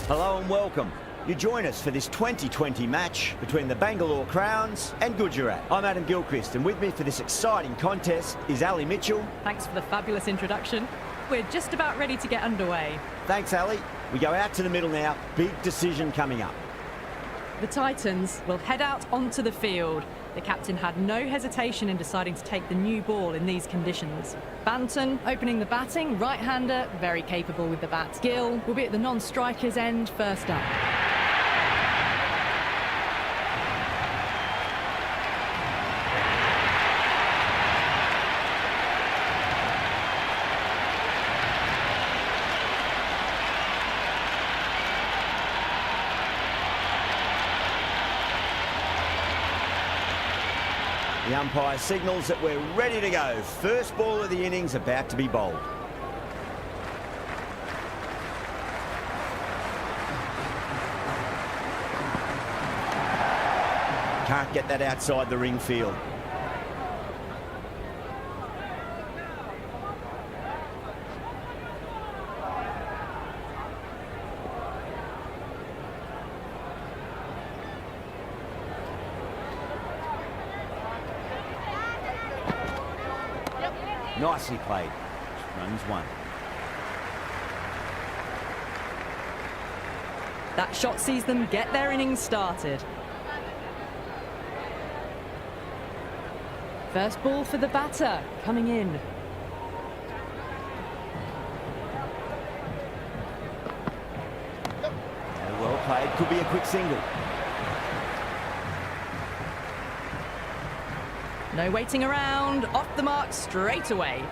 Hello and welcome. You join us for this 2020 match between the Bangalore Crowns and Gujarat. I'm Adam Gilchrist, and with me for this exciting contest is Ali Mitchell. Thanks for the fabulous introduction. We're just about ready to get underway. Thanks, Ali. We go out to the middle now. Big decision coming up. The Titans will head out onto the field. The captain had no hesitation in deciding to take the new ball in these conditions. Banton opening the batting, right-hander, very capable with the bat. Gill will be at the non-striker's end, first up. The umpire signals that we're ready to go. First ball of the innings about to be bowled. Can't get that outside the ring field. Nicely played. Runs one. That shot sees them get their innings started. First ball for the batter, coming in. Well played, could be a quick single. No waiting around, off the mark straight away.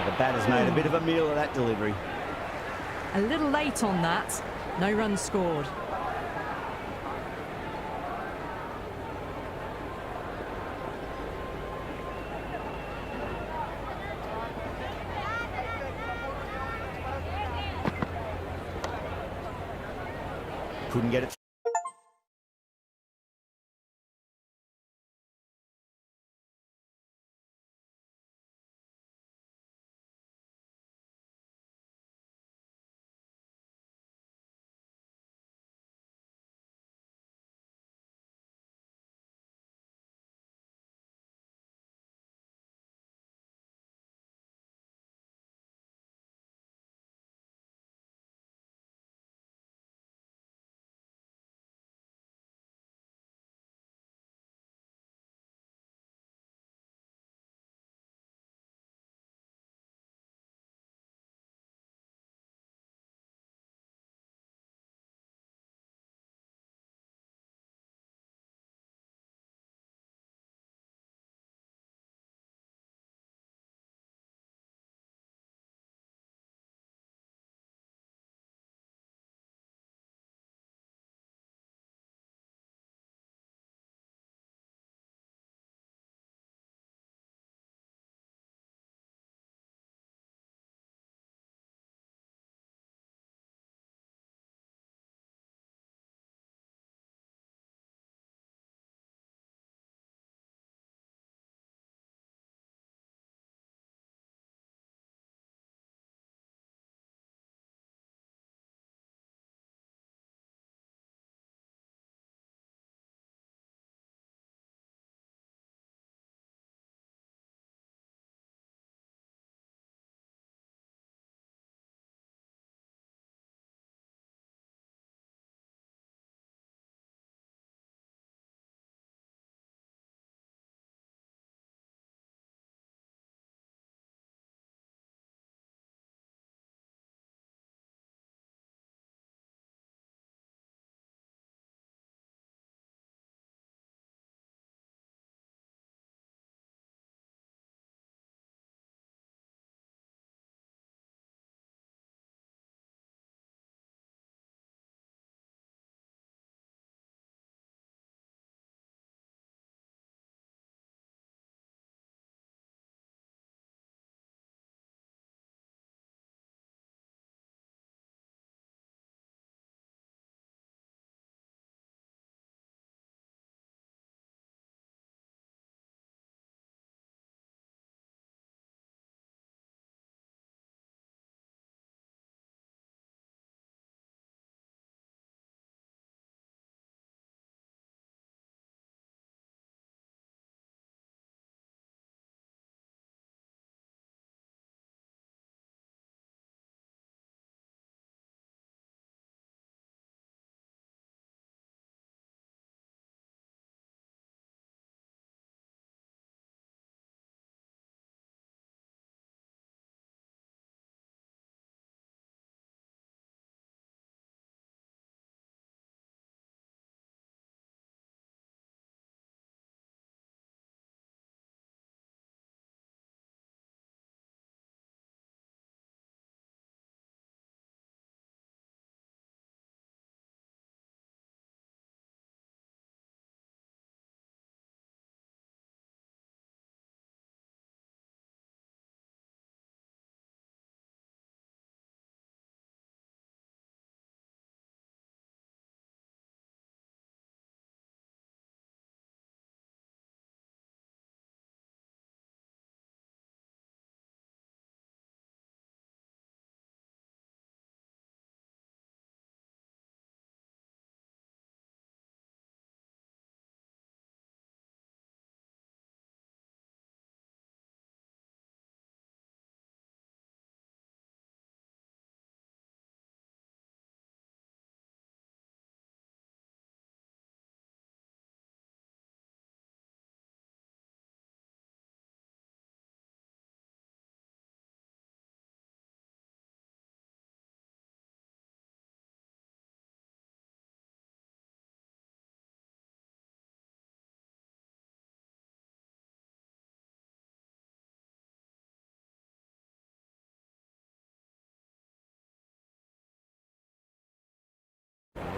The batter's made a bit of a meal of that delivery. A little late on that, no runs scored. Couldn't get it.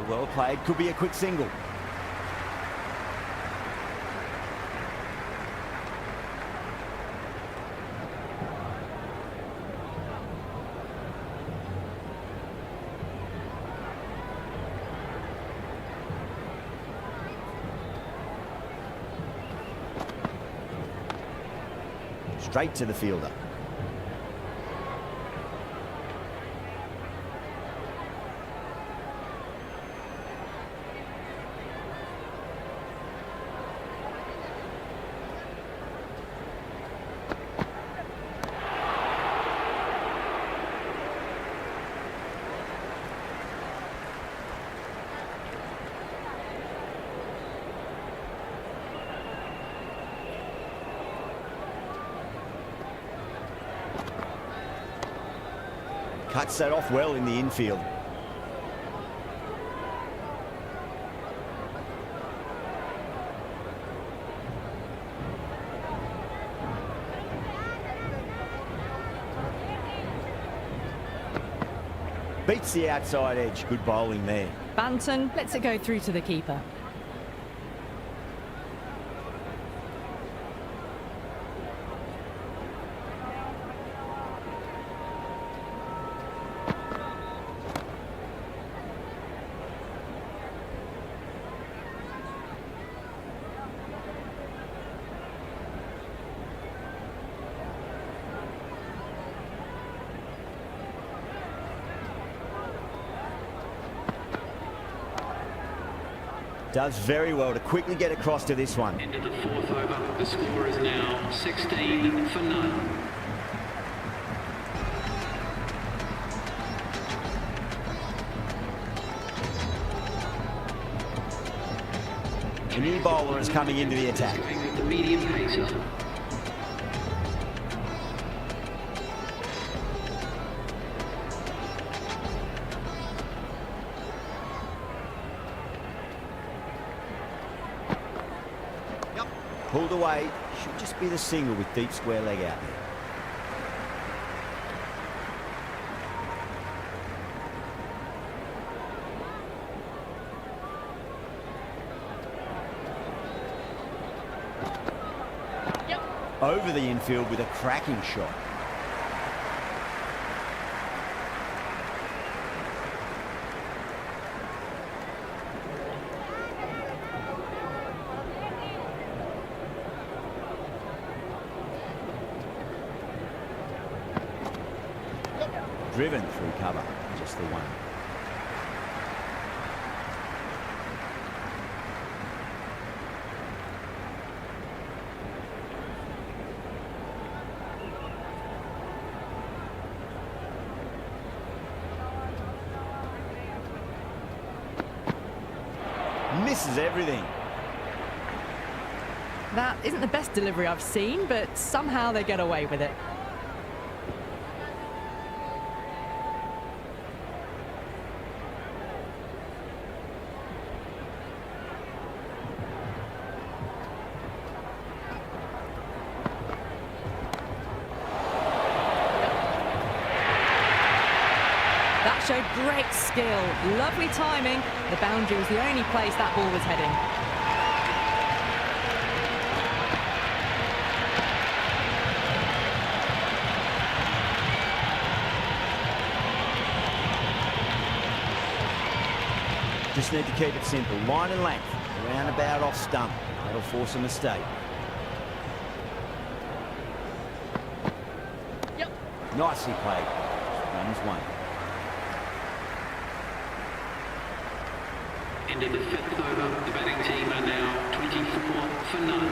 Well played, could be a quick single. Straight to the fielder. Cuts that off well in the infield. Beats the outside edge. Good bowling there. Banton lets it go through to the keeper. Does very well to quickly get across to this one. Into the fourth over. The score is now 16 for none. The new bowler is coming into the attack. Going with the medium pacer. Pulled away, should just be the single with deep square leg out there. Over the infield with a cracking shot. Driven through cover, just the one. Misses everything. That isn't the best delivery I've seen, but somehow they get away with it. That showed great skill, lovely timing. The boundary was the only place that ball was heading. Just need to keep it simple. Line and length, around about off stump. That'll force a mistake. Nicely played. Runs one. Into the fifth over. The batting team are now 24 for none.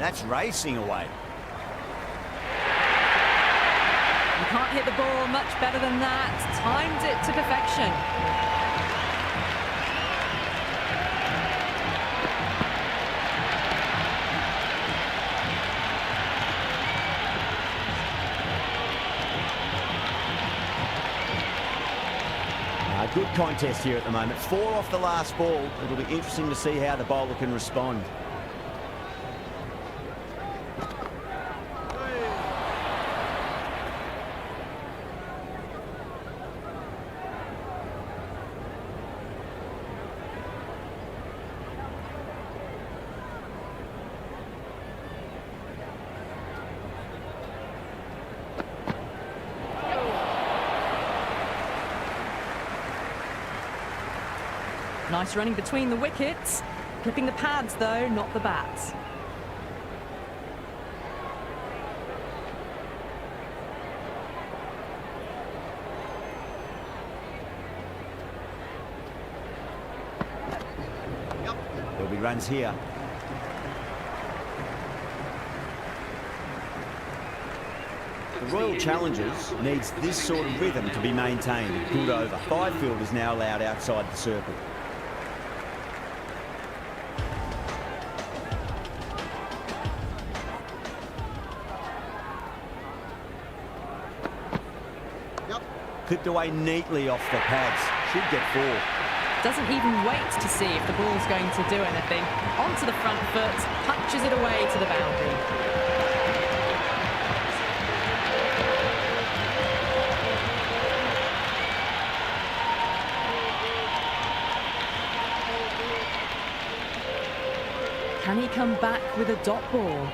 that's racing away. You can't hit the ball much better than that. Timed it to perfection. Good contest here at the moment. 4 off the last ball. It'll be interesting to see how the bowler can respond. Nice running between the wickets. Clipping the pads though, not the bats. There'll be runs here. The Royal Challengers needs this sort of rhythm to be maintained. Good over. 5 fielders now allowed outside the circle. Clipped away neatly off the pads. Should get 4. Doesn't even wait to see if the ball's going to do anything. Onto the front foot, punches it away to the boundary. Can he come back with a dot ball?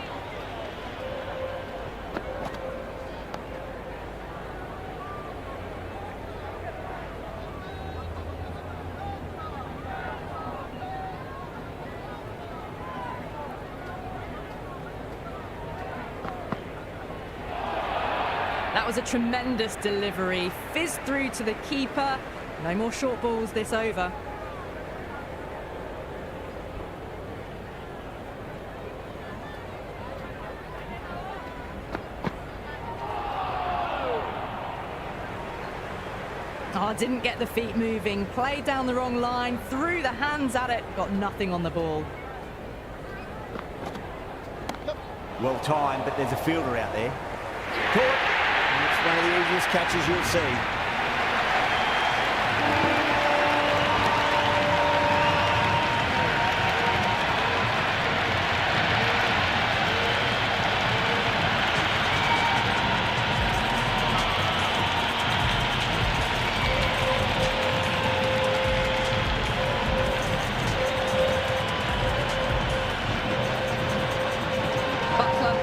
That was a tremendous delivery. Fizzed through to the keeper. No more short balls this over. Oh, didn't get the feet moving. Played down the wrong line. Threw the hands at it. Got nothing on the ball. Well timed, but there's a fielder out there. Caught. It's one of the easiest catches you'll see.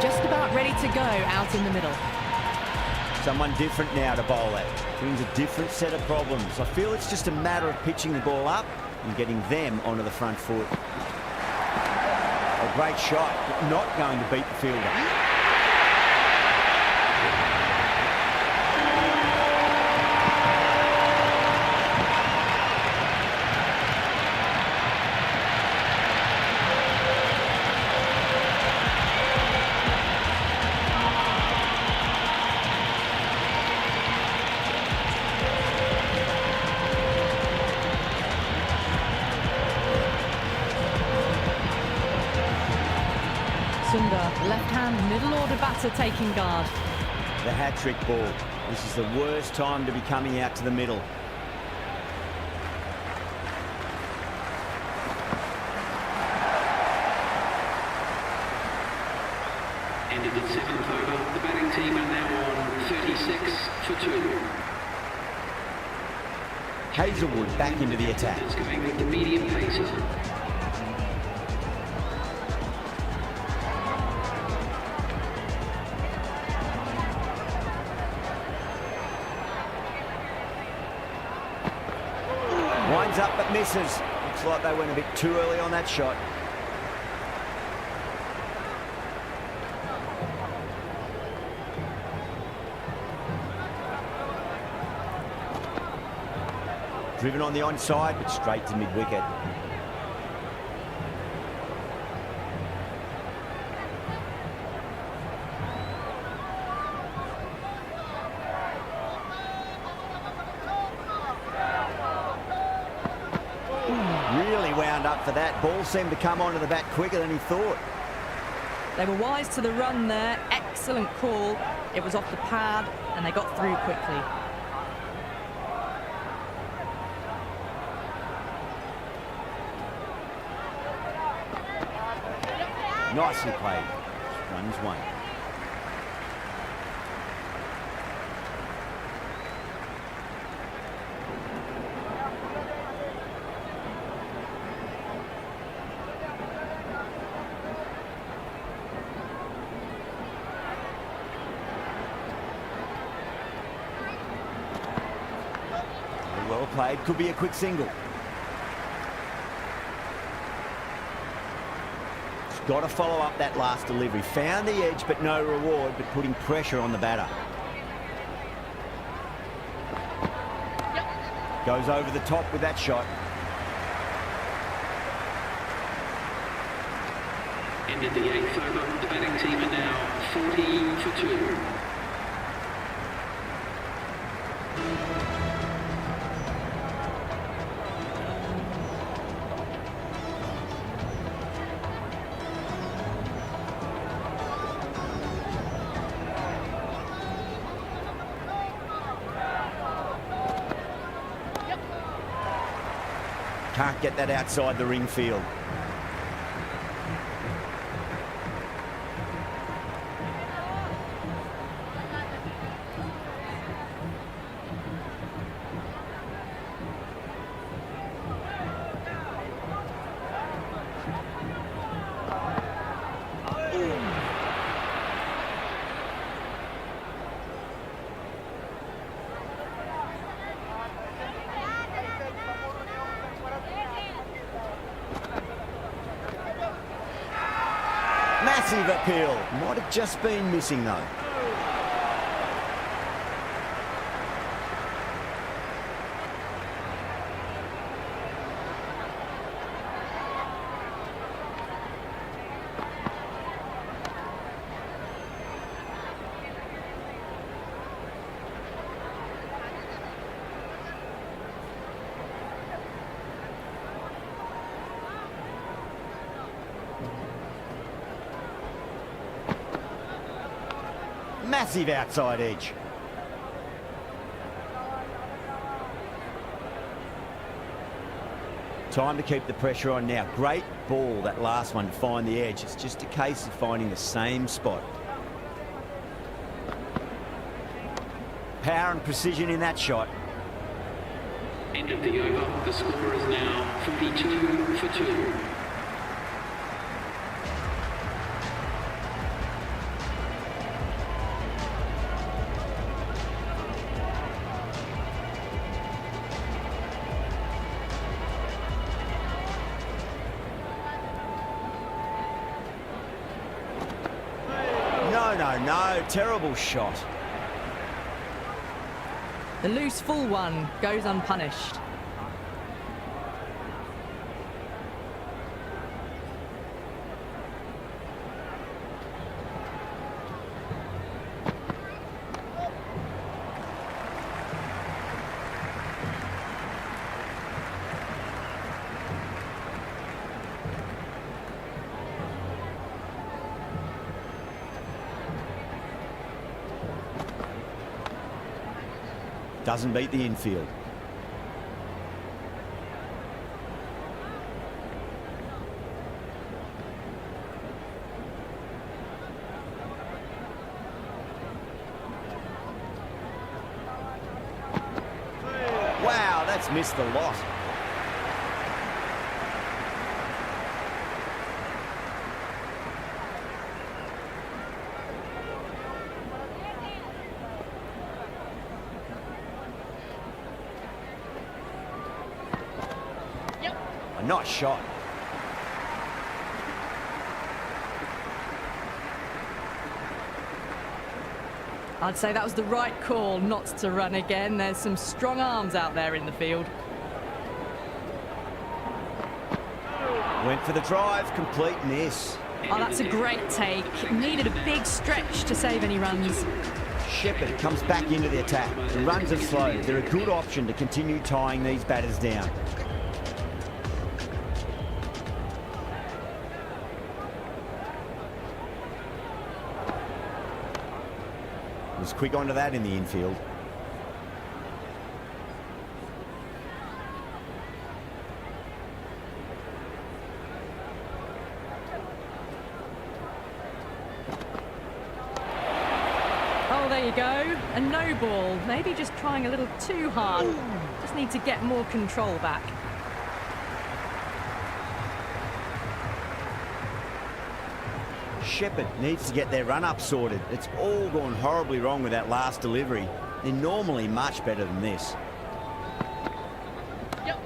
Just about ready to go out in the middle. Someone different now to bowl at. Brings a different set of problems. I feel it's just a matter of pitching the ball up and getting them onto the front foot. A great shot, but not going to beat the fielder. Left-hand middle order batter taking guard. The hat-trick ball. This is the worst time to be coming out to the middle. Ended the 7th over. The batting team are now on 36 for 2. Hazelwood back into the attack. It's going with the medium pacer. Winds up but misses. Looks like they went a bit too early on that shot. Driven on the onside, but straight to mid-wicket. wound up for that. Ball seemed to come onto the bat quicker than he thought. They were wise to the run there. Excellent call. It was off the pad and they got through quickly. Nicely played. Runs one. Well played. Could be a quick single. Got to follow up that last delivery. Found the edge, but no reward, but putting pressure on the batter. Goes over the top with that shot. Ended the 8th over. The batting team are now 40 for 2. Can't get that outside the ring field. Massive appeal. Might have just been missing though. Massive outside edge. Time to keep the pressure on now. Great ball, that last one, to find the edge. It's just a case of finding the same spot. Power and precision in that shot. End of the over. The score is now 42 for 2. No, terrible shot. The loose full one goes unpunished. Doesn't beat the infield. Wow, that's missed a lot. A nice shot. I'd say that was the right call not to run again. There's some strong arms out there in the field. Went for the drive, complete miss. Oh, that's a great take. Needed a big stretch to save any runs. Shepherd comes back into the attack. The runs have slowed. They're a good option to continue tying these batters down. Was quick onto that in the infield. Oh, there you go. A no ball. Maybe just trying a little too hard. Just need to get more control back. Shepherd needs to get their run-up sorted. It's all gone horribly wrong with that last delivery. They're normally much better than this. Yep.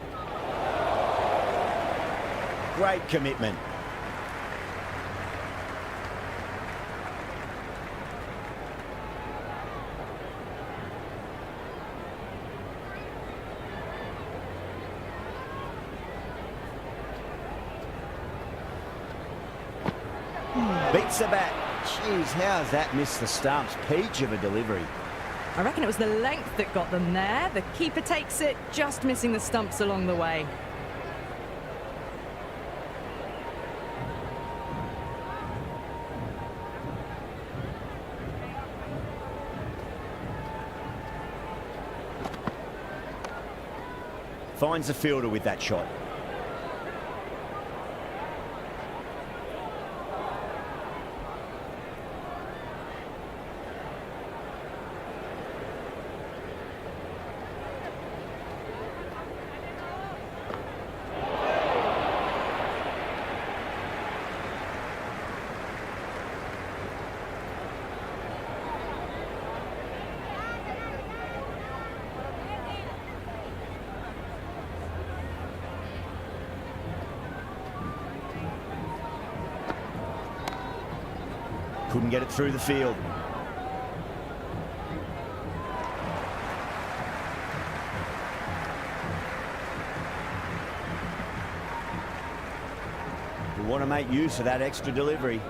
Great commitment. Beats the bat. Jeez, how has that missed the stumps? Peach of a delivery. I reckon it was the length that got them there. The keeper takes it, just missing the stumps along the way. Finds the fielder with that shot. Couldn't get it through the field. We want to make use of that extra delivery.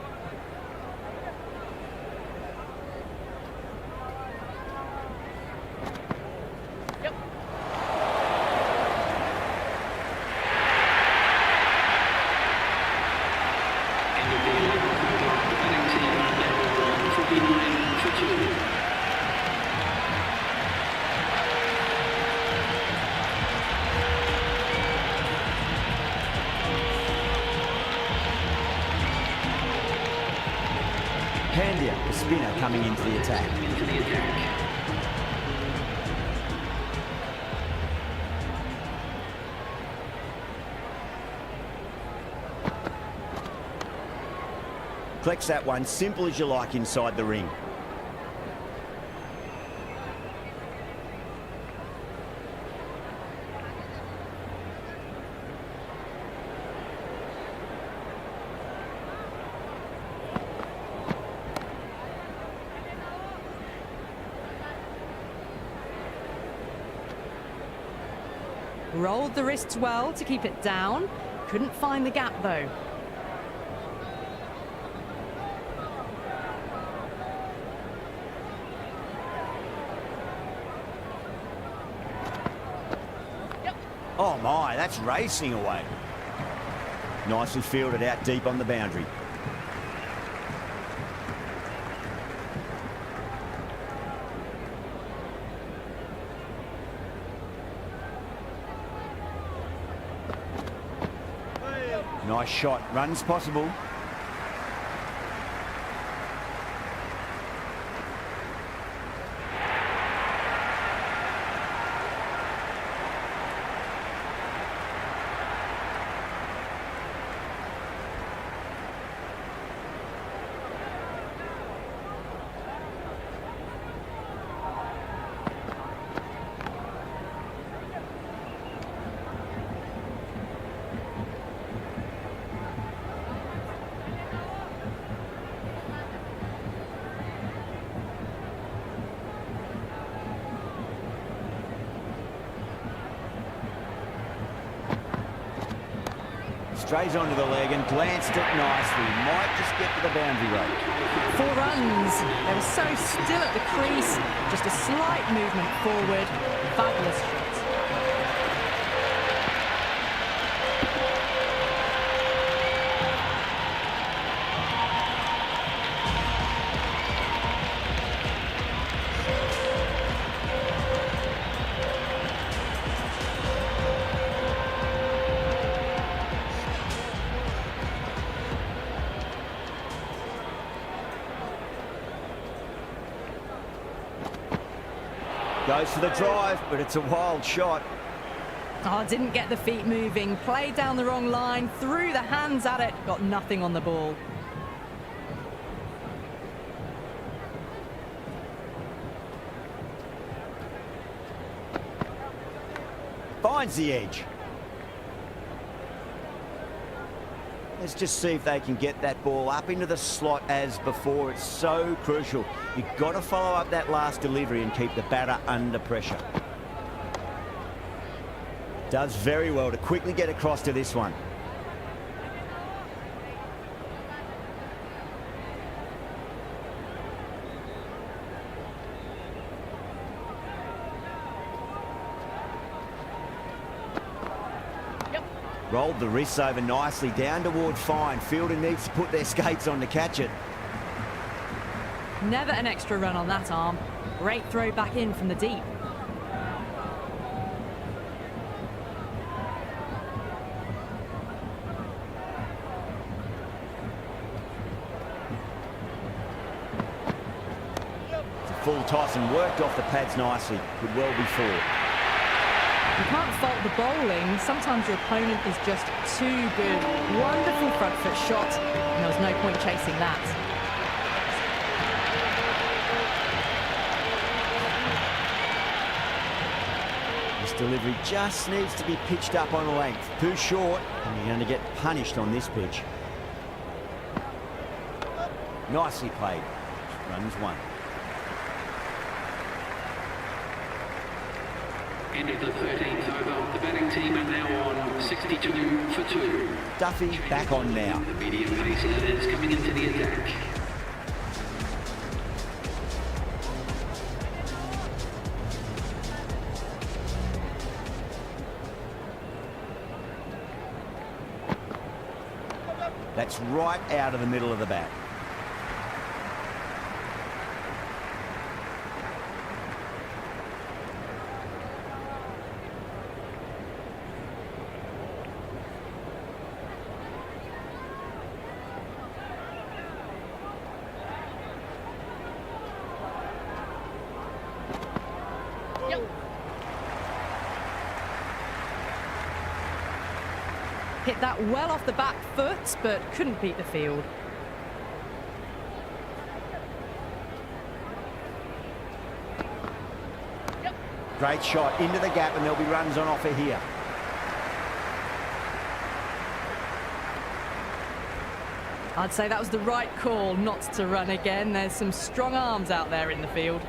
Pandia, the spinner, coming into the attack. Collects that one, simple as you like, inside the ring. Rolled the wrists well to keep it down. Couldn't find the gap though. Oh my, that's racing away. Nicely fielded out deep on the boundary. Nice shot, runs possible. Strays onto the leg and glanced it nicely. Might just get to the boundary rope. 4 runs. They were so still at the crease. Just a slight movement forward. Fabulous shot. Goes for the drive, but it's a wild shot. Oh, didn't get the feet moving, played down the wrong line, threw the hands at it, got nothing on the ball. Finds the edge. Let's just see if they can get that ball up into the slot as before. It's so crucial. You've got to follow up that last delivery and keep the batter under pressure. Does very well to quickly get across to this one. Rolled the wrists over nicely, down toward fine. Fielder needs to put their skates on to catch it. Never an extra run on that arm. Great throw back in from the deep. It's a full toss and worked off the pads nicely. Could well be four. You can't fault the bowling. Sometimes your opponent is just too good. Wonderful front foot shot, and there was no point chasing that. This delivery just needs to be pitched up on length. Too short, and you're going to get punished on this pitch. Nicely played. Runs one. End of the 13th over. The batting team are now on 62 for 2. Duffy back on now. The medium pace is coming into the attack. That's right out of the middle of the bat. Hit that well off the back foot, but couldn't beat the field. Great shot into the gap, and there'll be runs on offer here. I'd say that was the right call not to run again. There's some strong arms out there in the field.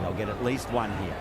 They'll get at least one here.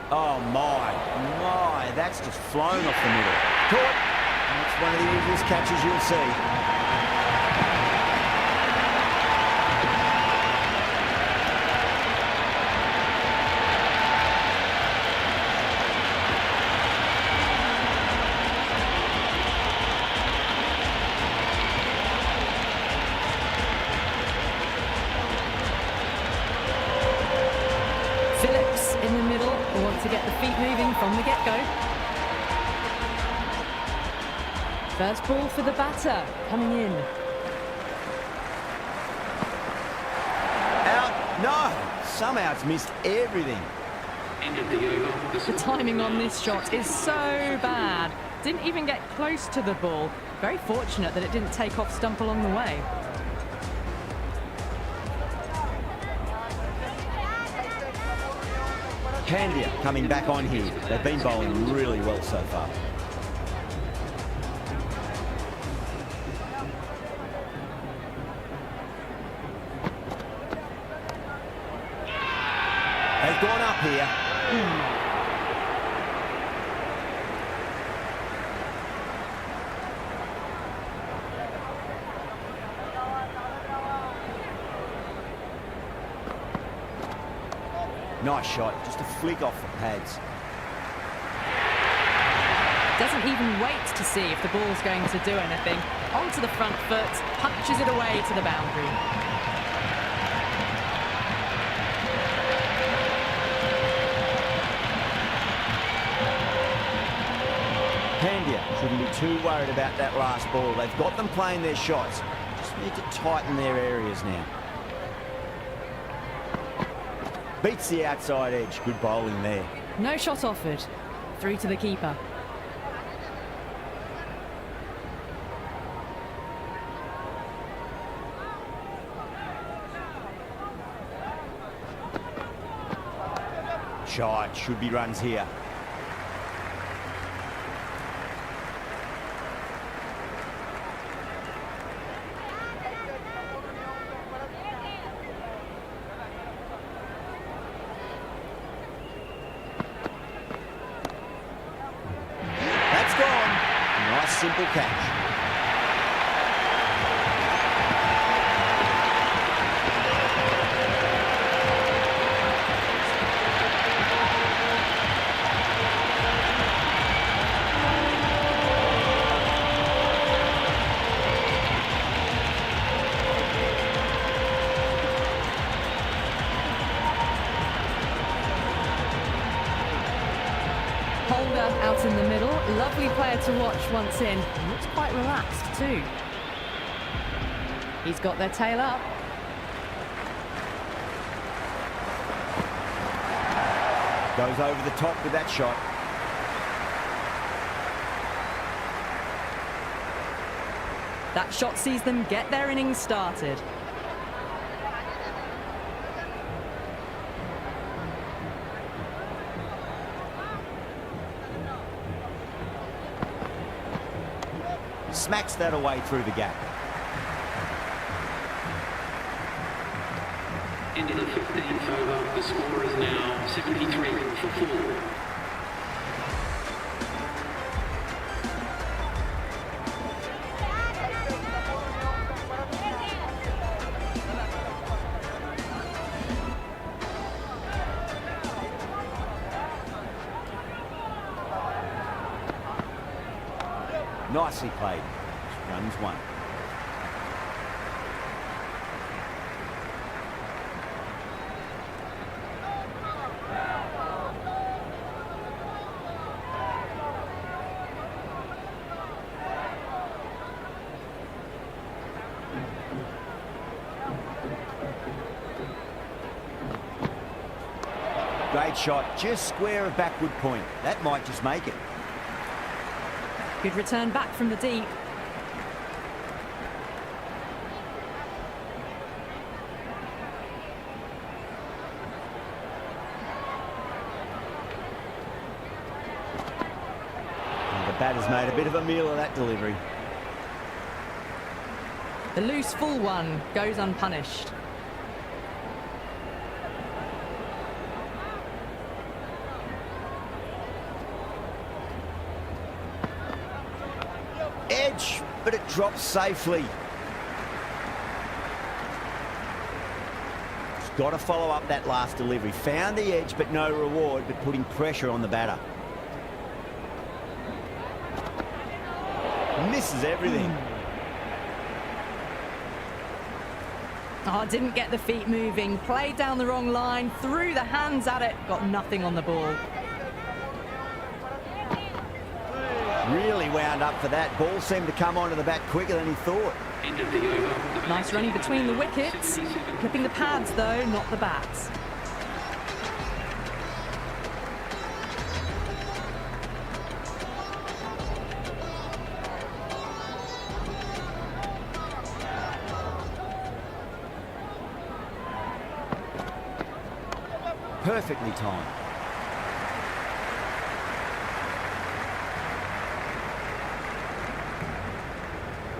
Oh my, that's just flown off the middle. Caught. That's one of the easiest catches you'll see. To get the feet moving from the get-go. First ball for the batter, coming in. Out. No! Somehow it's missed everything. End of the over. The timing on this shot is so bad. Didn't even get close to the ball. Very fortunate that it didn't take off stump along the way. Candia coming back on here. They've been bowling really well so far. They've gone up here. Nice shot, just a flick off the pads. Doesn't even wait to see if the ball's going to do anything. Onto the front foot, punches it away to the boundary. Pandya shouldn't be too worried about that last ball. They've got them playing their shots. Just need to tighten their areas now. Beats the outside edge. Good bowling there. No shot offered. Through to the keeper. Shot. Should be runs here. Simple catch. Holder out in the middle. Lovely player to watch once in. Looks quite relaxed too. He's got their tail up. Goes over the top with that shot. That shot sees them get their innings started. Smacks that away through the gap. Into the 15th over, the score is now 73 for 4. Nicely played. Runs one. Great shot, just square of backward point. That might just make it. Good return back from the deep. And the batter's made a bit of a meal of that delivery. The loose full one goes unpunished. Edge, but it drops safely. He's got to follow up that last delivery. Found the edge, but no reward, but putting pressure on the batter. Misses everything. Oh, didn't get the feet moving. Played down the wrong line, threw the hands at it, got nothing on the ball. Really wound up for that. Ball seemed to come onto the bat quicker than he thought. End of the over. Nice running between the wickets. Clipping the pads though, not the bats. Perfectly timed.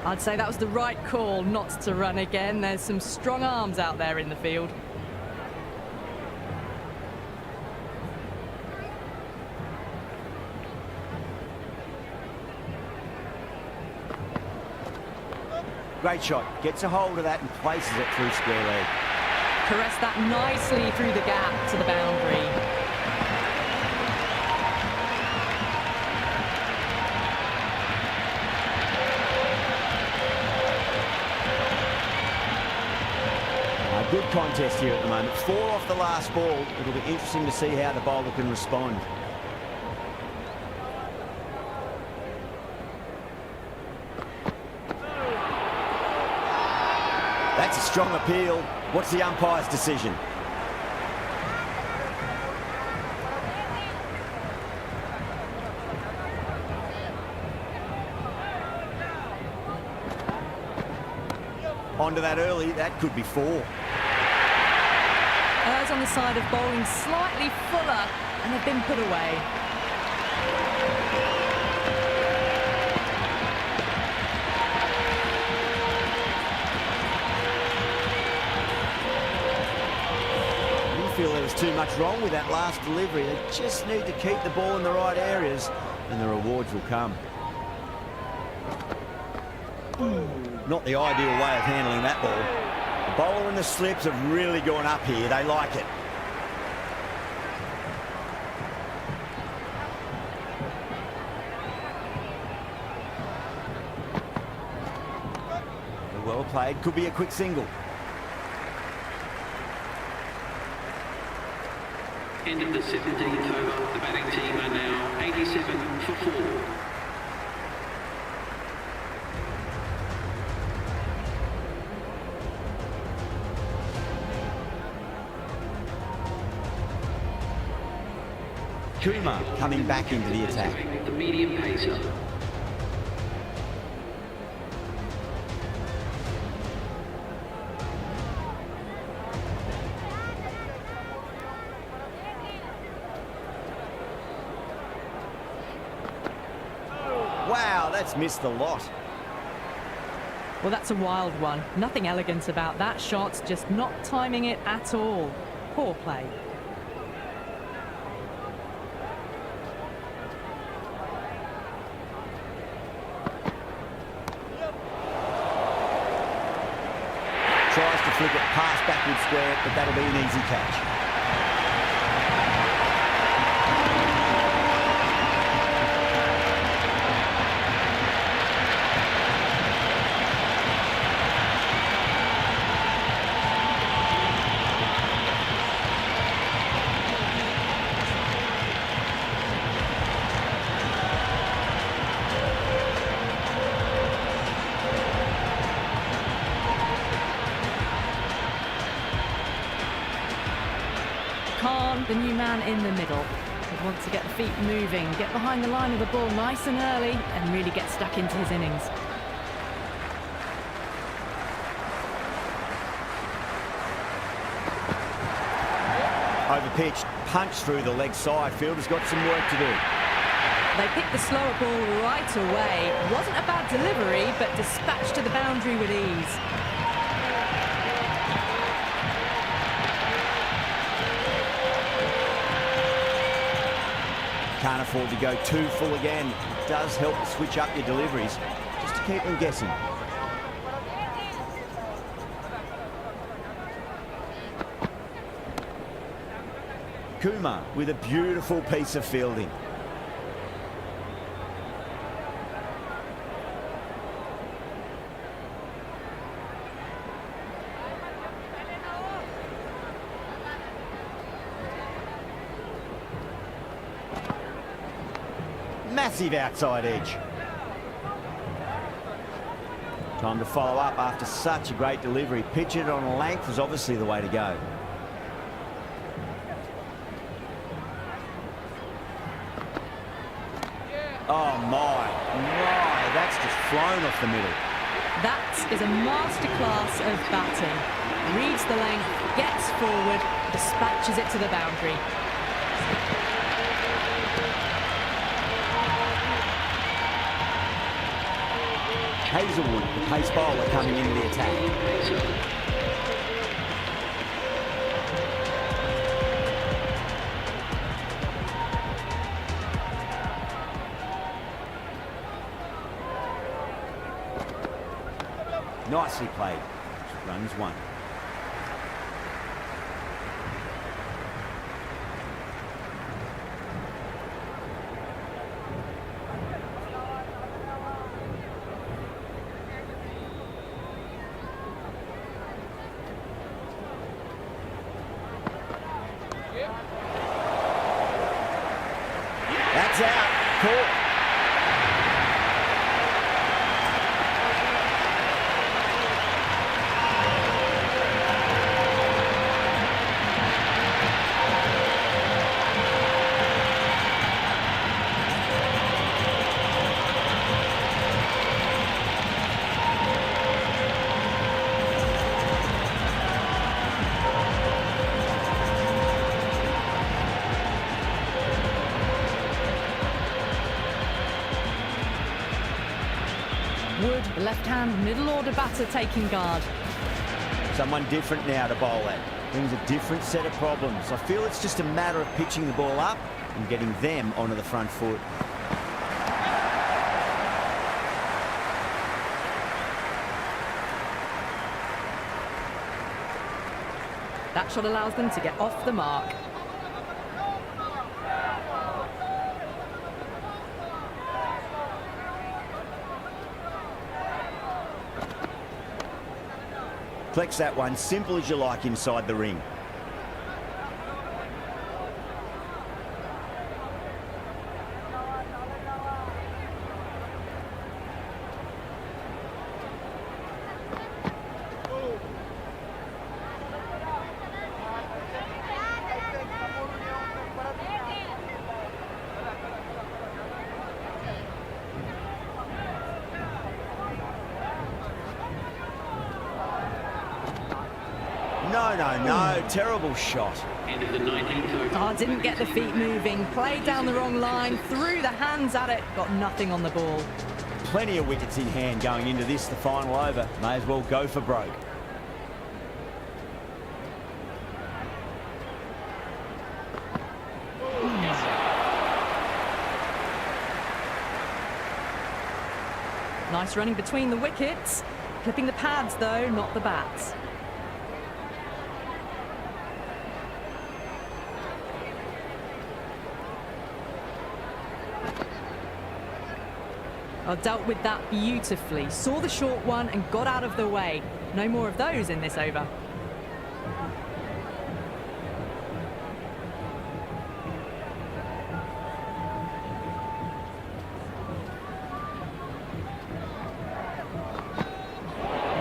I'd say that was the right call not to run again. There's some strong arms out there in the field. Great shot. Gets a hold of that and places it through square leg. Caressed that nicely through the gap to the boundary. Good contest here at the moment. 4 off the last ball. It'll be interesting to see how the bowler can respond. That's a strong appeal. What's the umpire's decision? Onto that early. That could be 4. Errs on the side of bowling slightly fuller, and they've been put away. I didn't feel there was too much wrong with that last delivery. They just need to keep the ball in the right areas, and the rewards will come. Not the ideal way of handling that ball. The bowler and the slips have really gone up here. They like it. Well played. Could be a quick single. End of the 17th over. The batting team are now 87 for 4. Kumar coming back into the attack. The medium pacer. Wow, that's missed the lot. Well, that's a wild one. Nothing elegant about that shot, just not timing it at all. Poor play. Tries to flick it past backward square, but that'll be an easy catch. The new man in the middle. He wants to get the feet moving, get behind the line of the ball nice and early, and really get stuck into his innings. Over pitch, punch through the leg side. Fielder's got some work to do. They picked the slower ball right away. Wasn't a bad delivery, but dispatched to the boundary with ease. Can't afford to go too full again. It does help to switch up your deliveries, just to keep them guessing. Kumar with a beautiful piece of fielding. Massive outside edge. Time to follow up after such a great delivery. Pitch it on a length was obviously the way to go. Oh my, that's just flown off the middle. That is a masterclass of batting. Reads the length, gets forward, dispatches it to the boundary. Hazelwood, the pace bowler, coming into the attack. Nicely played. Runs 1. That's out. Caught. Wood, the left-hand middle-order batter taking guard. Someone different now to bowl at. Brings a different set of problems. I feel it's just a matter of pitching the ball up and getting them onto the front foot. That shot allows them to get off the mark. Flex that one, simple as you like inside the ring. No, terrible shot. End of the 19th over. Oh, didn't get the feet moving, played down the wrong line, threw the hands at it, got nothing on the ball. Plenty of wickets in hand going into this, the final over. May as well go for broke. Nice running between the wickets. Clipping the pads though, not the bats. Oh, dealt with that beautifully. Saw the short one and got out of the way. No more of those in this over.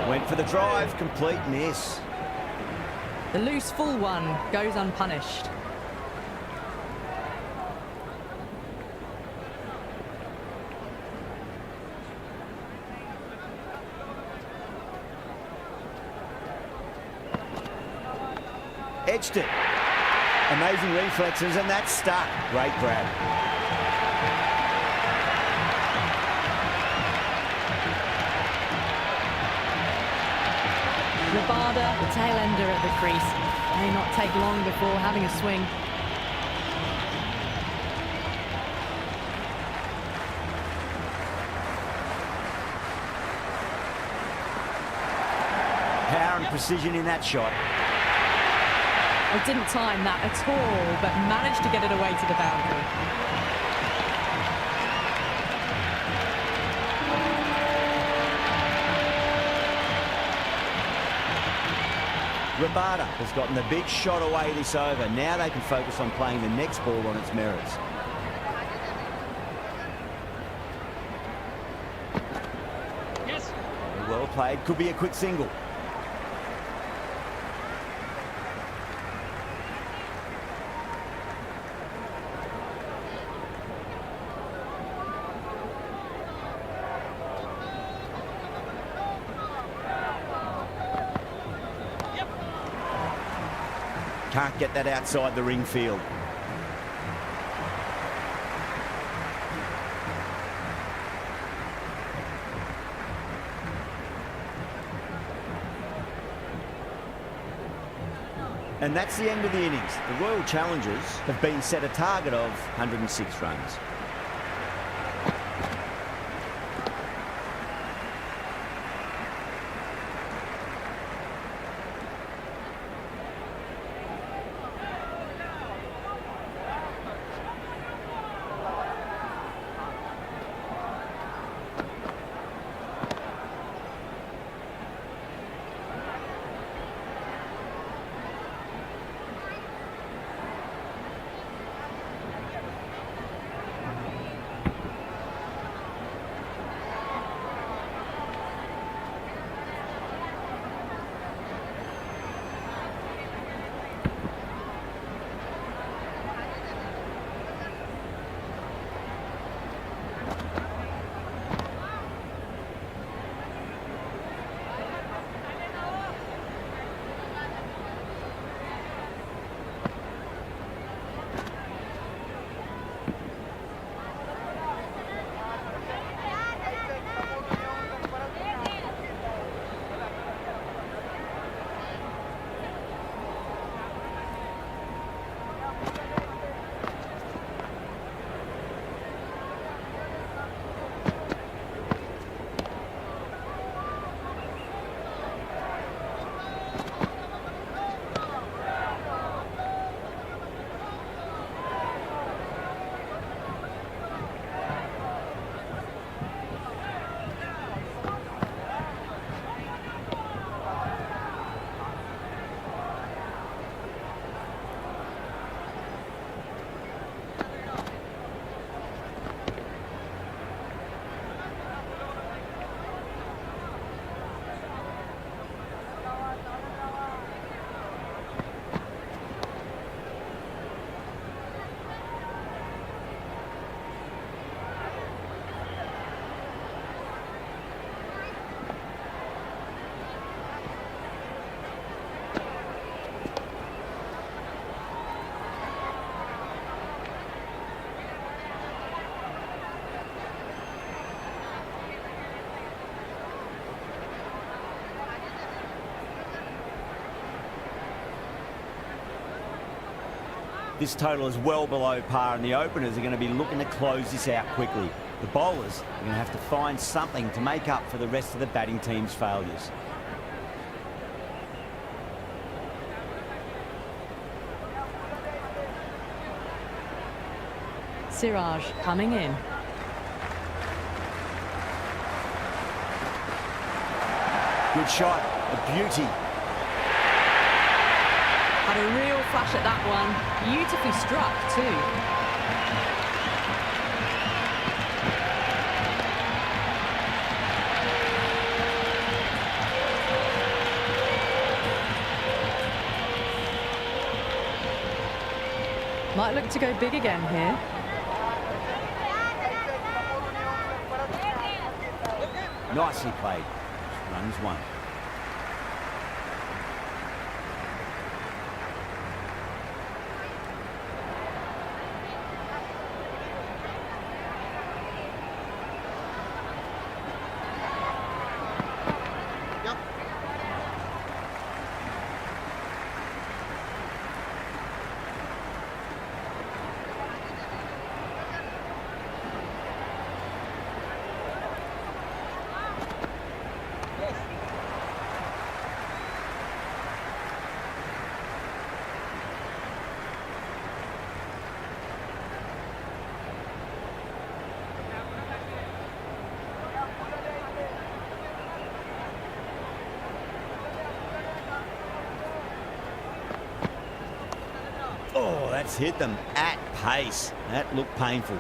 Went for the drive, complete miss. The loose full one goes unpunished. Edged it. Amazing reflexes, and that's stuck. Great grab. Rabada, the tail ender at the crease. May not take long before having a swing. Power and precision in that shot. I didn't time that at all, but managed to get it away to the boundary. Rabada has gotten the big shot away this over. Now they can focus on playing the next ball on its merits. Yes. Well played. Could be a quick single. Can't get that outside the ring field. And that's the end of the innings. The Royal Challengers have been set a target of 106 runs. This total is well below par, and the openers are going to be looking to close this out quickly. The bowlers are going to have to find something to make up for the rest of the batting team's failures. Siraj coming in. Good shot, a beauty. Had a real flash at that one. Beautifully struck too. Might look to go big again here. Nicely played. Runs one. Oh, that's hit them at pace. That looked painful.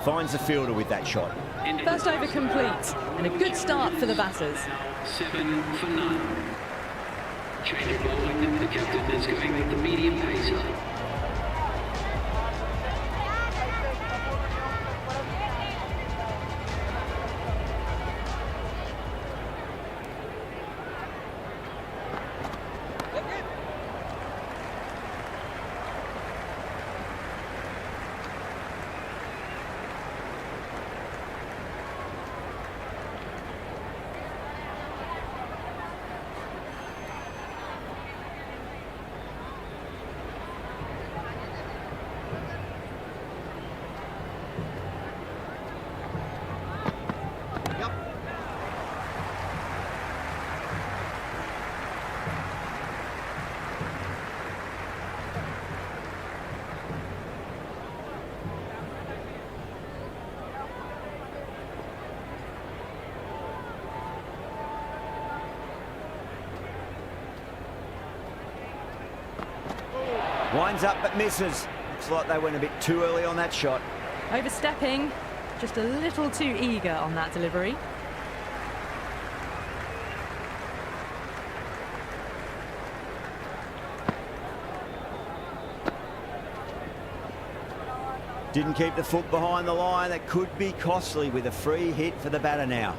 Finds the fielder with that shot. First over complete, and a good start for the batters. 7 for none. Change of bowling. The captain is going with the medium pacer. Winds up but misses. Looks like they went a bit too early on that shot. Overstepping, just a little too eager on that delivery. Didn't keep the foot behind the line. That could be costly with a free hit for the batter now.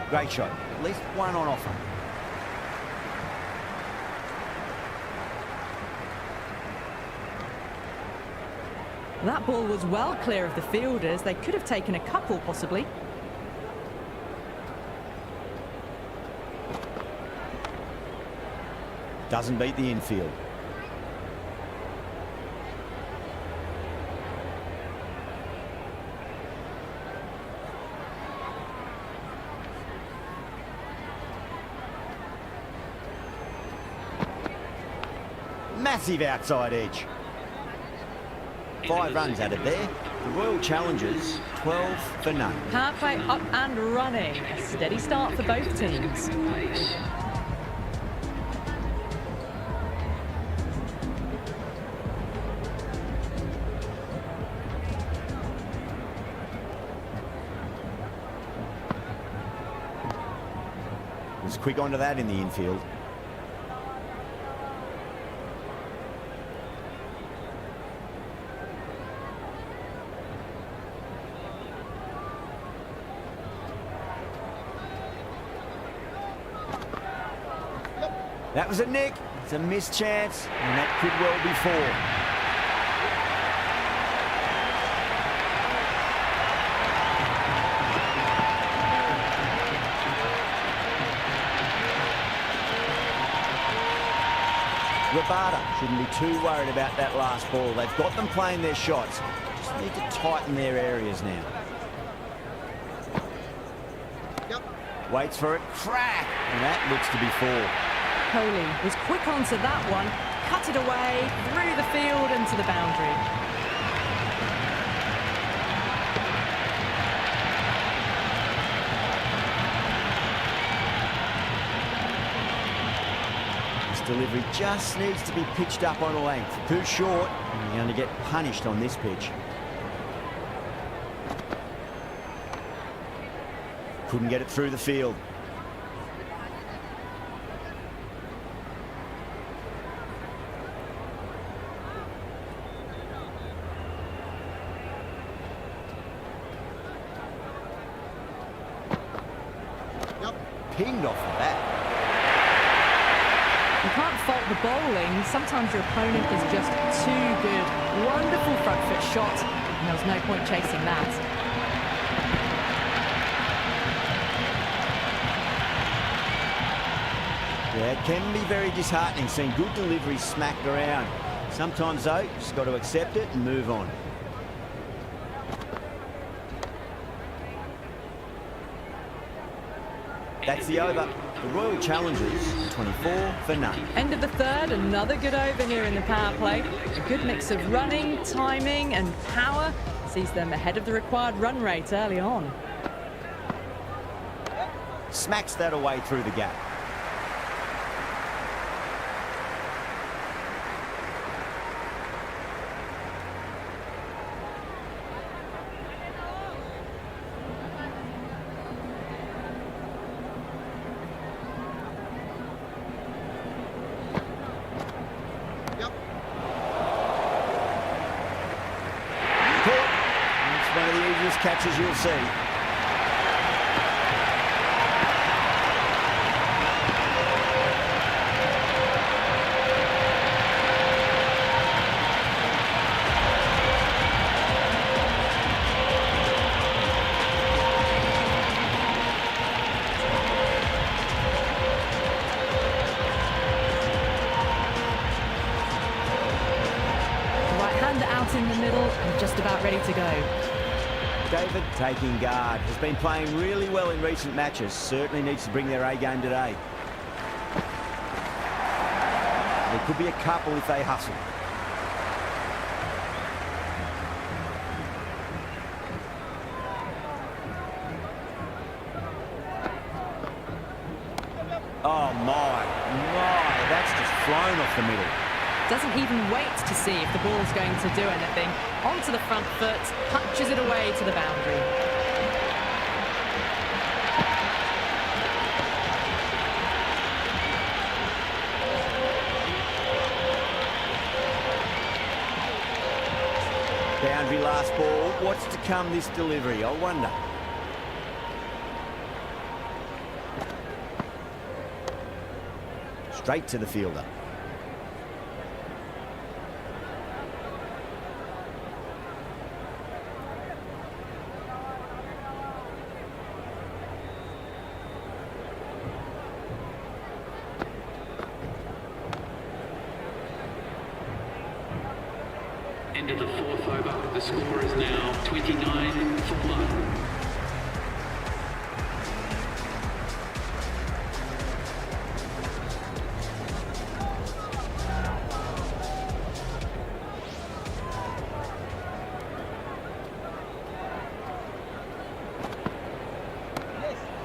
Great shot. At least one on offer. That ball was well clear of the fielders. They could have taken a couple, possibly. Doesn't beat the infield. Massive outside edge. 5 runs added there. The Royal Challengers, 12 for none. Power play up and running. A steady start for both teams. Was quick onto that in the infield. That was a nick. It's a missed chance, and that could well be four. Rabada shouldn't be too worried about that last ball. They've got them playing their shots. Just need to tighten their areas now. Yep. Waits for it. Crack! And that looks to be four. Kohli was quick onto that one, cut it away, through the field and to the boundary. Delivery just needs to be pitched up on a length. Too short, and you're going to get punished on this pitch. Couldn't get it through the field. Yep. Pinged off the bat. You can't fault the bowling. Sometimes your opponent is just too good. Wonderful front foot shot, and there was no point chasing that. Yeah, it can be very disheartening seeing good deliveries smacked around. Sometimes, though, you just got to accept it and move on. That's the over. The Royal Challengers, 24 for none. End of the third, another good over here in the power play. A good mix of running, timing and power sees them ahead of the required run rate early on. Smacks that away through the gap. One of the easiest catches you'll see. Right-hander out in the middle and just about ready to go. David taking guard. Has been playing really well in recent matches. Certainly needs to bring their A game today. There could be a couple if they hustle. Oh my, that's just flown off the middle. Doesn't even wait to see if the ball's going to do anything. Onto the front foot, punches it away to the boundary. Boundary last ball. What's to come this delivery? I wonder. Straight to the fielder. End of the fourth over. The score is now 29 for 1.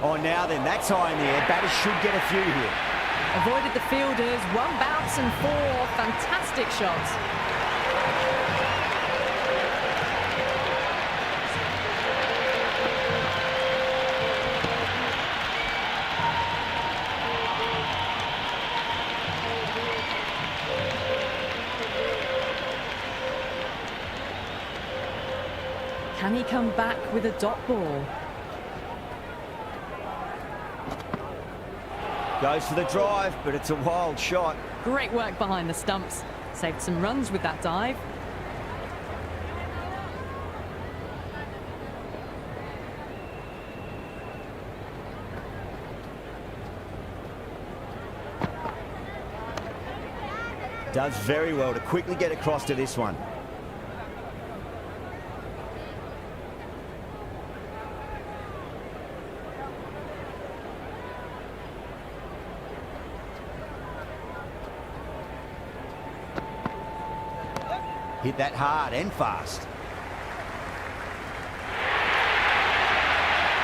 Oh, now then, that's high in the air. Batters should get a few here. Avoided the fielders, one bounce and four. Fantastic shots. Can he come back with a dot ball? Goes for the drive, but it's a wild shot. Great work behind the stumps. Saved some runs with that dive. Does very well to quickly get across to this one. Hit that hard and fast.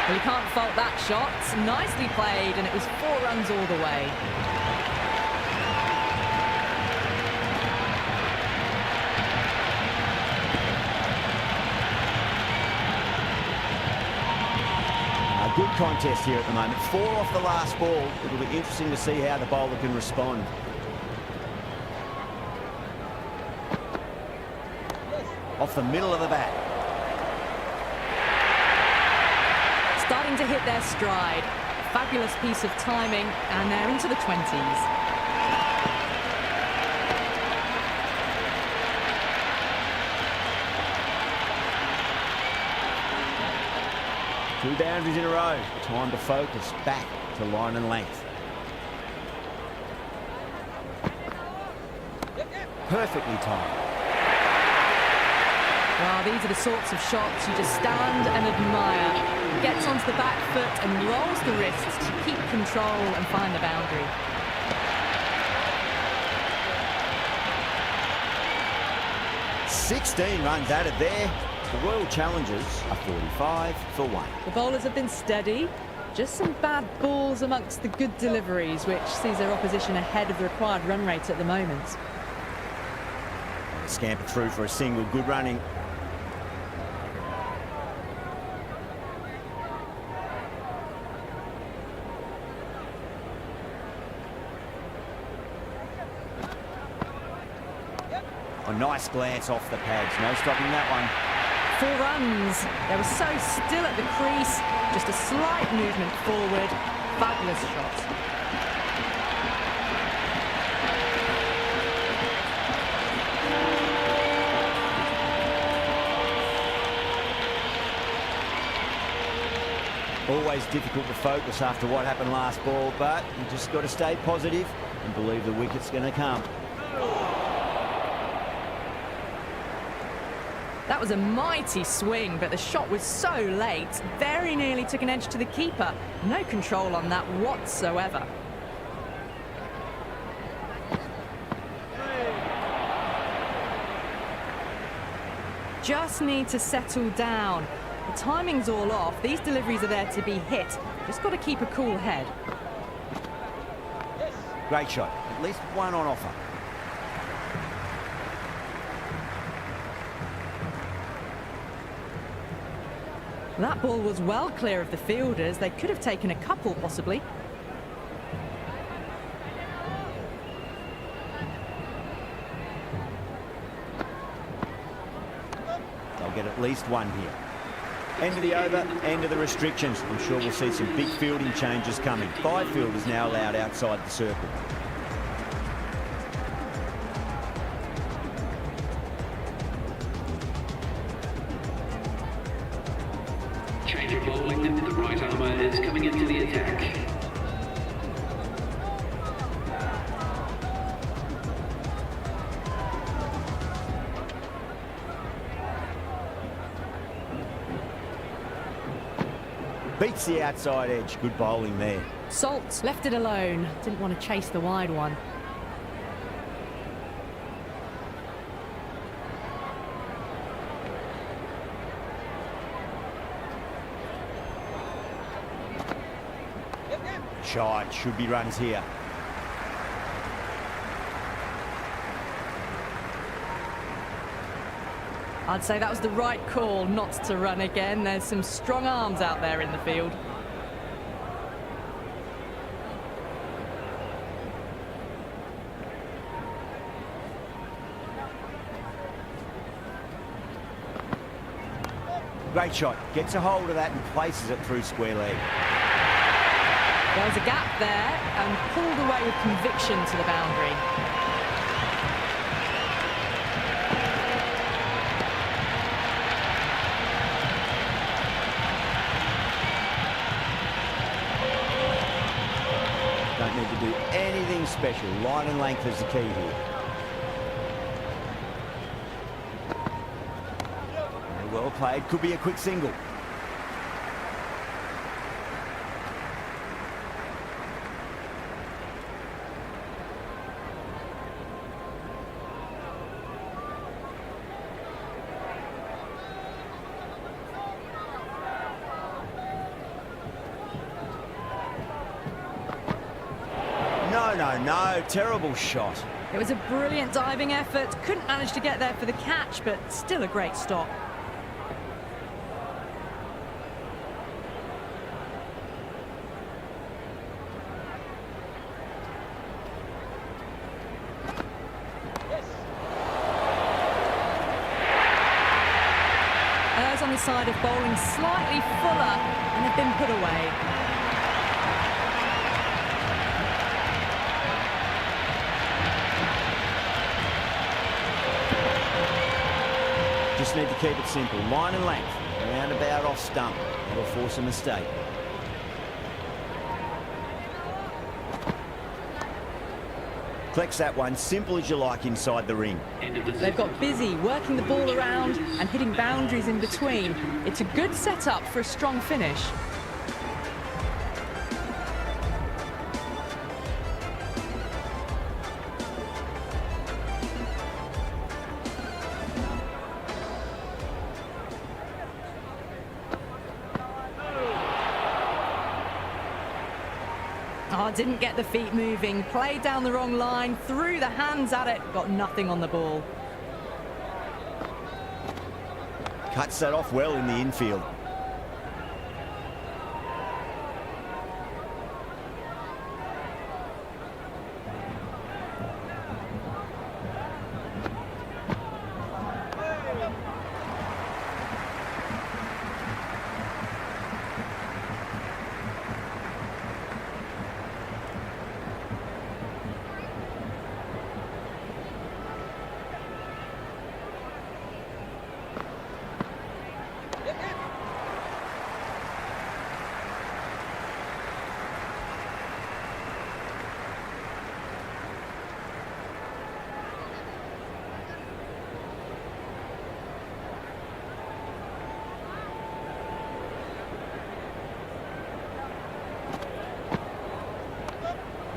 Well, you can't fault that shot. Nicely played, and it was 4 runs all the way. A good contest here at the moment. 4 off the last ball. It'll be interesting to see how the bowler can respond. Off the middle of the bat. Starting to hit their stride. Fabulous piece of timing, and they're into the 20s. Two boundaries in a row. Time to focus back to line and length. Perfectly timed. Well, these are the sorts of shots you just stand and admire. Gets onto the back foot and rolls the wrists to keep control and find the boundary. "16 runs added there. The World Challengers are 45 for 1. The bowlers have been steady. Just some bad balls amongst the good deliveries, which sees their opposition ahead of the required run rate at the moment. Scamper through for a single. Good running. A nice glance off the pads. No stopping that one. 4 runs. They were so still at the crease. Just a slight movement forward. Fabulous shot. Always difficult to focus after what happened last ball, but you just got to stay positive and believe the wicket's going to come. That was a mighty swing, but the shot was so late. Very nearly took an edge to the keeper. No control on that whatsoever. Just need to settle down. The timing's all off. These deliveries are there to be hit. Just got to keep a cool head. Great shot. At least one on offer. That ball was well clear of the fielders. They could have taken a couple, possibly. They'll get at least one here. End of the over, end of the restrictions. I'm sure we'll see some big fielding changes coming. 5 fielders now allowed outside the circle. Change of bowling. The right armour is coming into the attack. Beats the outside edge. Good bowling there. Salt left it alone. Didn't want to chase the wide one. Shot. Should be runs here. I'd say that was the right call not to run again. There's some strong arms out there in the field. Great shot. Gets a hold of that and places it through square leg. There was a gap there and pulled away with conviction to the boundary. Don't need to do anything special. Line and length is the key here. Very well played. Could be a quick single. No, terrible shot. It was a brilliant diving effort. Couldn't manage to get there for the catch, but still a great stop. Errs on the side of bowling slightly fuller and have been put away. Just need to keep it simple. Line and length. Around about off stump. That'll force a mistake. Collects that one. Simple as you like inside the ring. They've got busy working the ball around and hitting boundaries in between. It's a good setup for a strong finish. Oh, didn't get the feet moving, played down the wrong line, threw the hands at it, got nothing on the ball. Cuts that off well in the infield.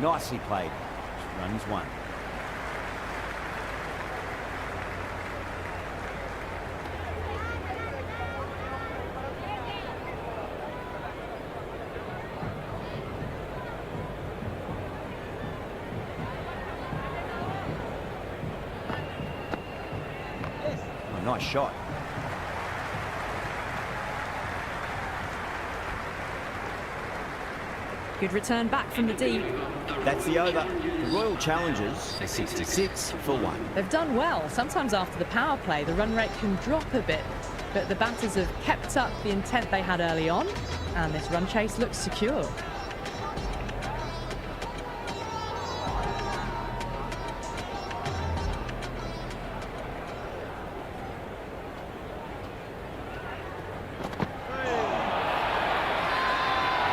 Nicely played. Runs one. Oh, nice shot. Good return back from the deep. That's the over. The Royal Challengers are 66 for 1. They've done well. Sometimes after the power play, the run rate can drop a bit, but the batters have kept up the intent they had early on, and this run chase looks secure.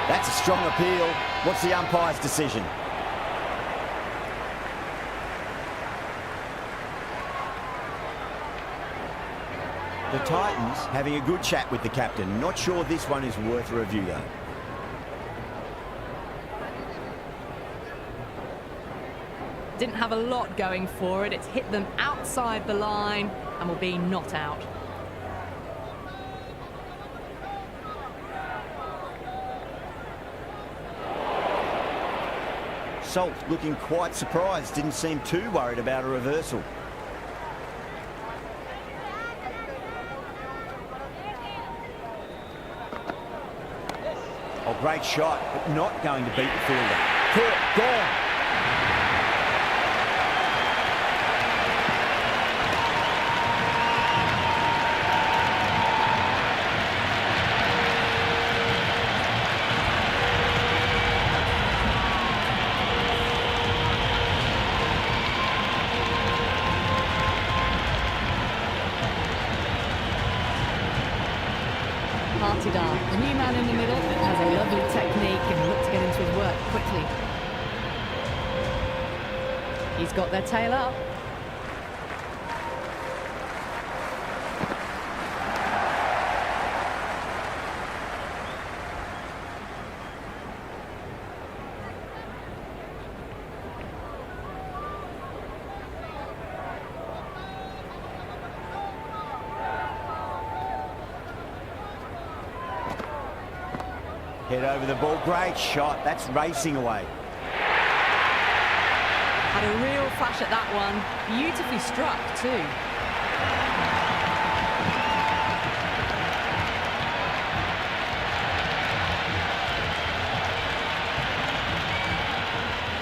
That's a strong appeal. What's the umpire's decision? The Titans having a good chat with the captain. Not sure this one is worth a review though. Didn't have a lot going for it. It's hit them outside the line and will be not out. Salt looking quite surprised. Didn't seem too worried about a reversal. Oh, great shot, but not going to beat the fielder. Caught, gone. Partidar, the new man in the middle, has a lovely technique and look to get into his work quickly. He's got their tail up. Head over the ball, great shot, that's racing away. Had a real flash at that one, beautifully struck too.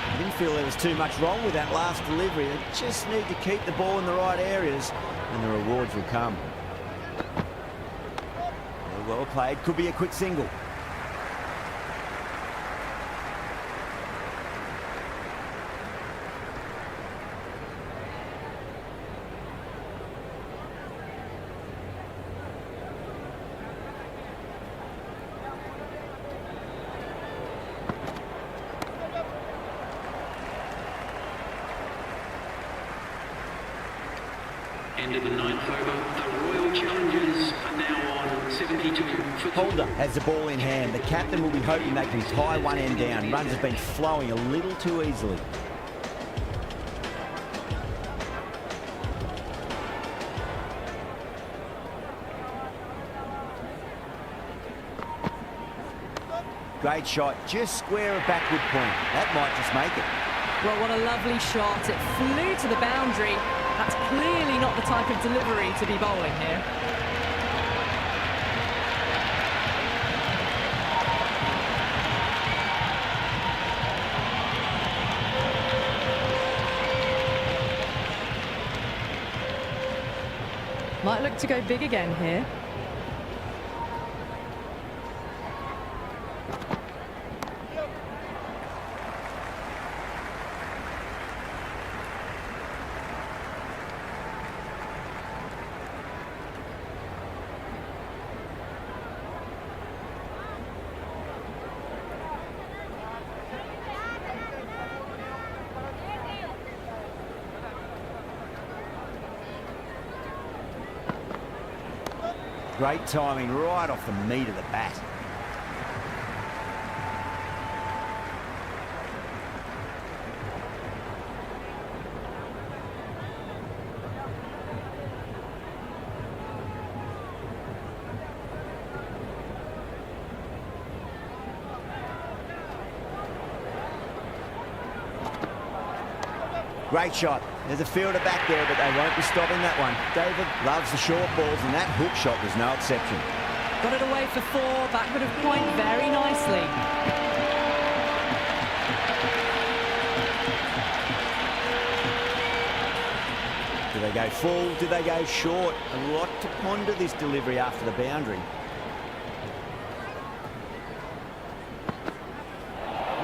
I didn't feel there was too much wrong with that last delivery. They just need to keep the ball in the right areas and the rewards will come. Well played, could be a quick single. End of the ninth over. The Royal Challengers are now on 72 for 2. Holder has the ball in hand. The captain will be hoping they can tie one end down. Runs have been flowing a little too easily. Great shot, just square of backward point. That might just make it. Well, what a lovely shot. It flew to the boundary. That's clearly not the type of delivery to be bowling here. Might look to go big again here. Great timing right off the meat of the bat. Great shot. There's a fielder back there, but they won't be stopping that one. David loves the short balls, and that hook shot was no exception. Got it away for 4, backward of point very nicely. Do they go full? Do they go short? A lot to ponder this delivery after the boundary.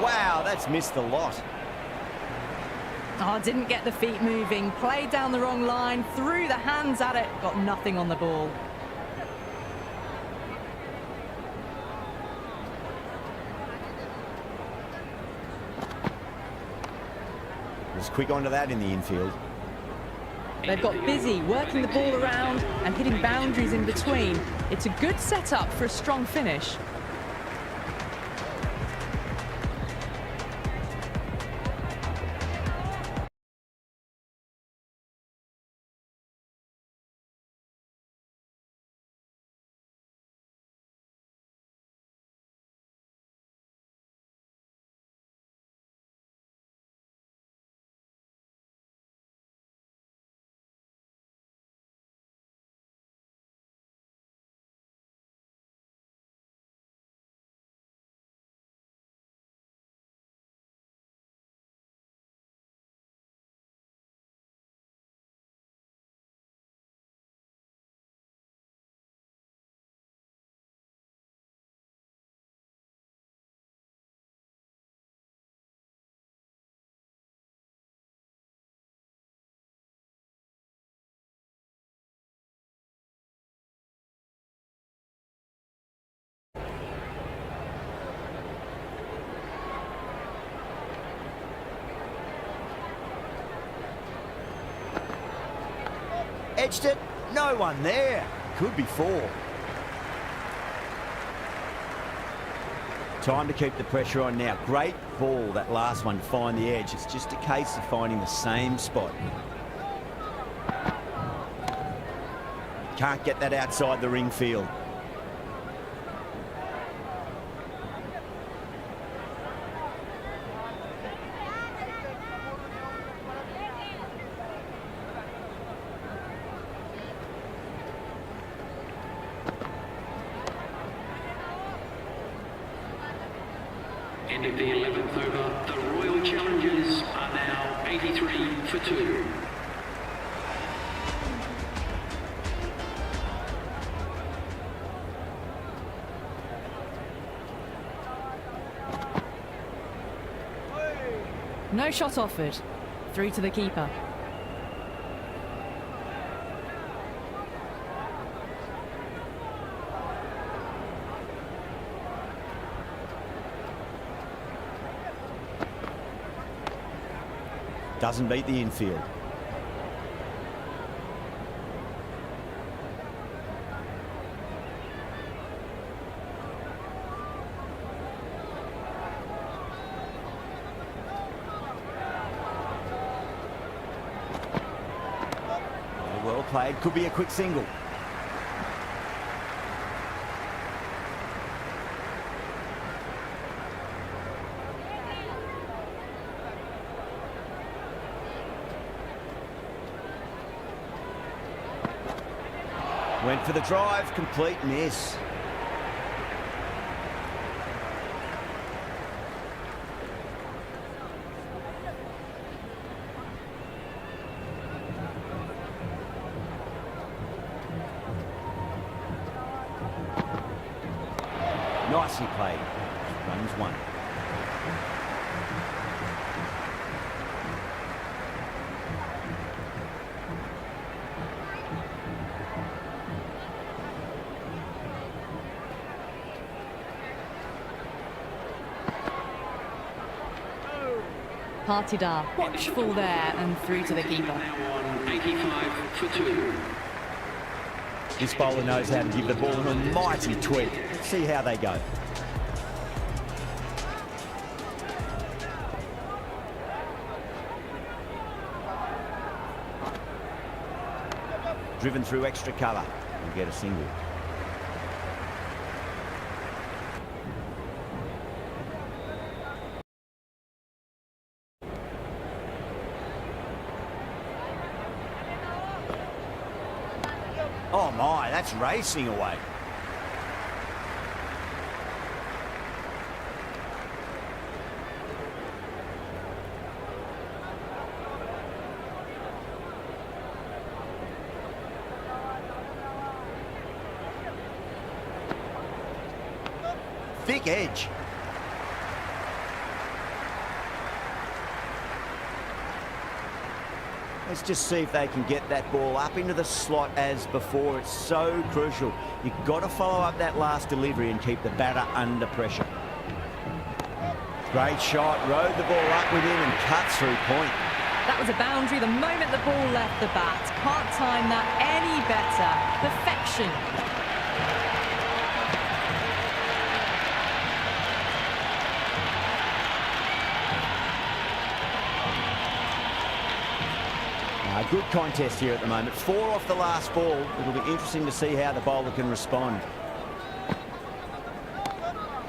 Wow, that's missed the lot. Oh, didn't get the feet moving, played down the wrong line, threw the hands at it, got nothing on the ball. Was quick onto that in the infield. They've got busy working the ball around and hitting boundaries in between. It's a good setup for a strong finish. Edged it. No one there. Could be 4. Time to keep the pressure on now. Great ball, that last one, to find the edge. It's just a case of finding the same spot. Can't get that outside the ring field. End of the 11th over. The Royal Challengers are now 83 for 2. No shot offered. Through to the keeper. Doesn't beat the infield. Well played. Could be a quick single. Went for the drive, complete miss. Nicely played. Runs 1. Partida, watchful there and through to the keeper. Now on 85 for 2. This bowler knows how to give the ball an almighty tweak. Let's see how they go. Driven through extra cover and get a single. Oh my, that's racing away. Thick edge. Let's just see if they can get that ball up into the slot as before. It's so crucial. You've got to follow up that last delivery and keep the batter under pressure. Great shot, rode the ball up with him and cut through point. That was a boundary the moment the ball left the bat. Can't time that any better. Perfection. Good contest here at the moment. 4 off the last ball. It'll be interesting to see how the bowler can respond.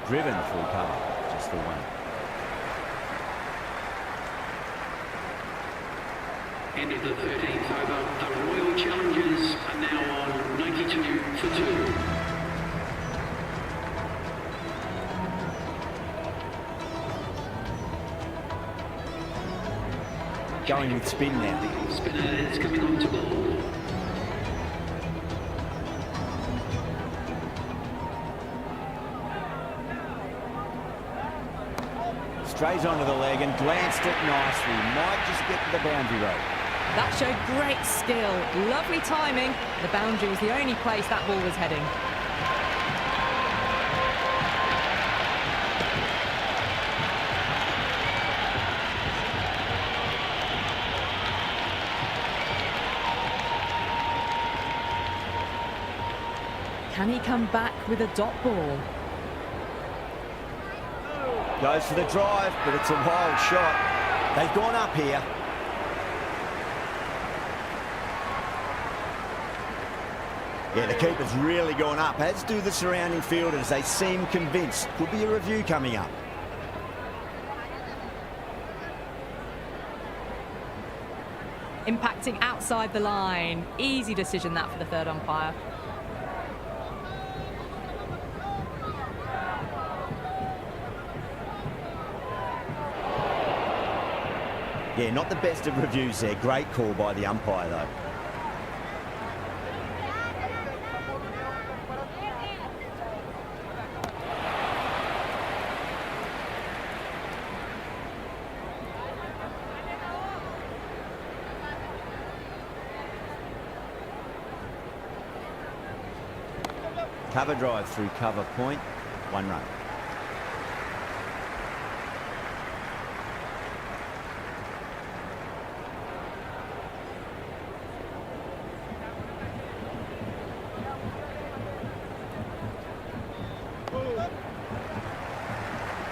Driven through cover. Just the 1. End of the 13th over. The Royal Challengers are now on 92 for 2. Going with spin now. Spinner is coming on to ball. Strays onto the leg and glanced it nicely. Might just get to the boundary rope. That showed great skill. Lovely timing. The boundary was the only place that ball was heading. Can he come back with a dot ball? Goes for the drive, but it's a wild shot. They've gone up here. Yeah, the keeper's really gone up, as do the surrounding fielders. They seem convinced. Could be a review coming up. Impacting outside the line. Easy decision that for the third umpire. Yeah, not the best of reviews there. Great call by the umpire, though. Cover drive through cover point, 1 run.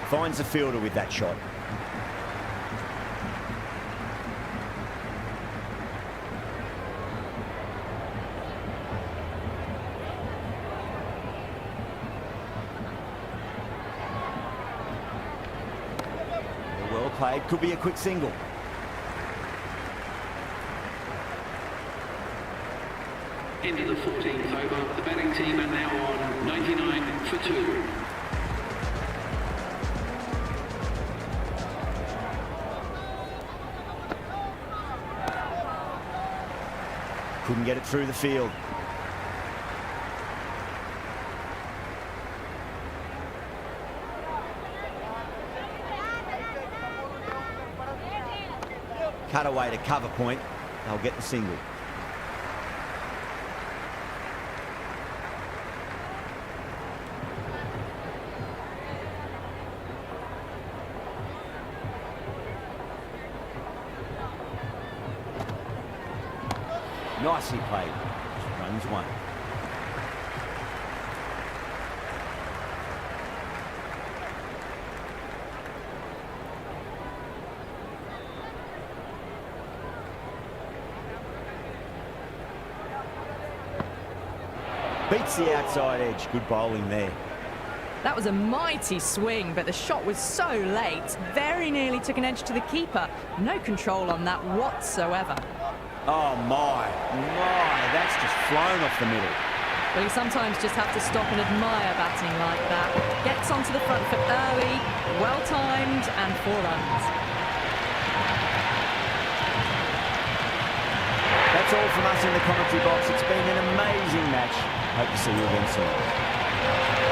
Finds the fielder with that shot. Well played, could be a quick single. Into the 14th over. The batting team are now on 99 for 2. Couldn't get it through the field. Cut away to cover point. They'll get the single. Nicely played. Runs 1. Beats the outside edge. Good bowling there. That was a mighty swing, but the shot was so late. Very nearly took an edge to the keeper. No control on that whatsoever. Oh my, that's just flown off the middle. Well, you sometimes just have to stop and admire batting like that. Gets onto the front foot early, well-timed, and 4 runs. That's all from us in the commentary box. It's been an amazing match. Hope to see you again soon.